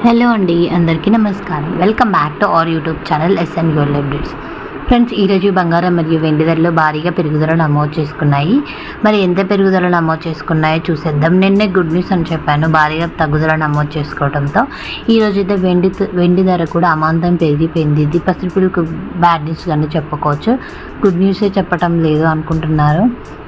Hello అండి, అందరికీ నమస్కారం. Welcome back to our YouTube channel SN gold updates. Friends, ఈరోజు బంగారం మరియు వెండి ధరలు భారీగా పెరుగుదల నమోదు చేసుకున్నాయి. మరి ఎంత పెరుగుదల నమోదు చేసుకున్నాయో చూసేద్దాం. నిన్నే గుడ్ న్యూస్ అని చెప్పాను, భారీగా తగ్గుదల నమోదు చేసుకోవడంతో ఈరోజు అయితే వెండి ధర కూడా అమాంతం పెరిగిపోయింది. ఇది పసిపిల్లకు బ్యాడ్ న్యూస్ అని చెప్పుకోవచ్చు. గుడ్ న్యూసే చెప్పటం లేదు అనుకుంటున్నారు,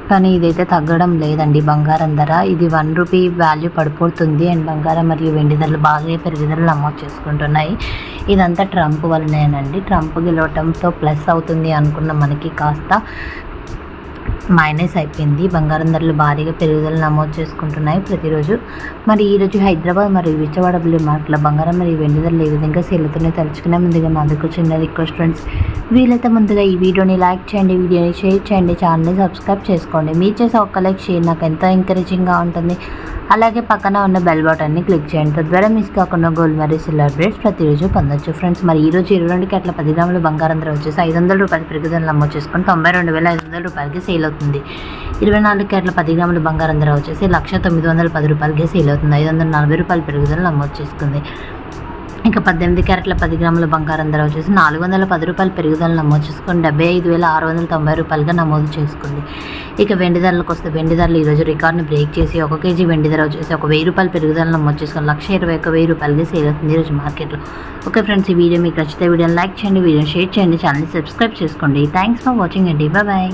కానీ ఇదైతే తగ్గడం లేదండి. బంగారం ధర ఇది ₹1 వాల్యూ పడిపోతుంది. అండ్ బంగారం మరియు వెండి ధరలు బాగా పెరుగుదల నమోదు చేసుకుంటున్నాయి. ఇదంతా ట్రంప్ వల్లనేనండి. ట్రంప్ గెలవటంతో ప్లస్ అవుతుంది అనుకున్న మనకి కాస్త మైనస్ అయిపోయింది. బంగారం ధరలు భారీగా పెరుగుదల నమోదు చేసుకుంటున్నాయి ప్రతిరోజు. మరి ఈరోజు హైదరాబాద్ మరియు విజయవాడ బుల్లియన్ మార్కెట్లో బంగారం మరియు వెండి ధరలు ఏ విధంగా సేలుతున్నాయో తలుచుకునే ముందుగా మాకు చిన్న రిక్వెస్ట్ ఫ్రెండ్స్, వీలైతే ముందుగా ఈ వీడియోని లైక్ చేయండి, వీడియోని షేర్ చేయండి, ఛానల్ని సబ్స్క్రైబ్ చేసుకోండి. మీరు చేసే ఒక్క లైక్ షేర్ నాకు ఎంతో ఎంకరేజింగ్గా ఉంటుంది. అలాగే పక్కన ఉన్న బెల్ బటన్ని క్లిక్ చేయండి, తద్వారా మిస్ కాకుండా గోల్డ్ మరియు సిల్వర్ అప్డేట్స్ ప్రతిరోజు పొందొచ్చు. ఫ్రెండ్స్, మరి ఈరోజు 22 క్యారెట్ల 10 గ్రాముల బంగారం ధర వచ్చేసి ₹500 పెరుగుదల నమోదు చేసుకొని ₹92,500 సేల్ అవుతుంది. 24 క్యారెట్ల 10 గ్రాముల బంగారం ధర వచ్చేసి ₹1,910 సేల్ అవుతుంది. ₹540 పెరుగుదల నమోదు చేసుకుంది. ఇక 18 క్యారెట్ల 10 గ్రాముల బంగారం ధర వచ్చేసి ₹410 పెరుగుదల నమోదు చేసుకొని ₹75,690గా నమోదు చేసుకుంది. ఇక వెండి ధరలకు వస్తే వెండి ధరలు ఈరోజు రికార్డును బ్రేక్ చేసి 1 కేజీ వెండి ధర వచ్చేసి ₹1,000 పెరుగుదల నమోదు చేసుకొని ₹1,21,000 సేల్ అవుతుంది ఈరోజు మార్కెట్లో. ఓకే ఫ్రెండ్స్, ఈ వీడియో మీకు నచ్చితే వీడియోని లైక్ చేయండి, వీడియోని షేర్ చేయండి, ఛానల్ని సబ్స్క్రైబ్ చేసుకోండి. థ్యాంక్స్ ఫర్ వాచింగ్ అండి. బాయ్.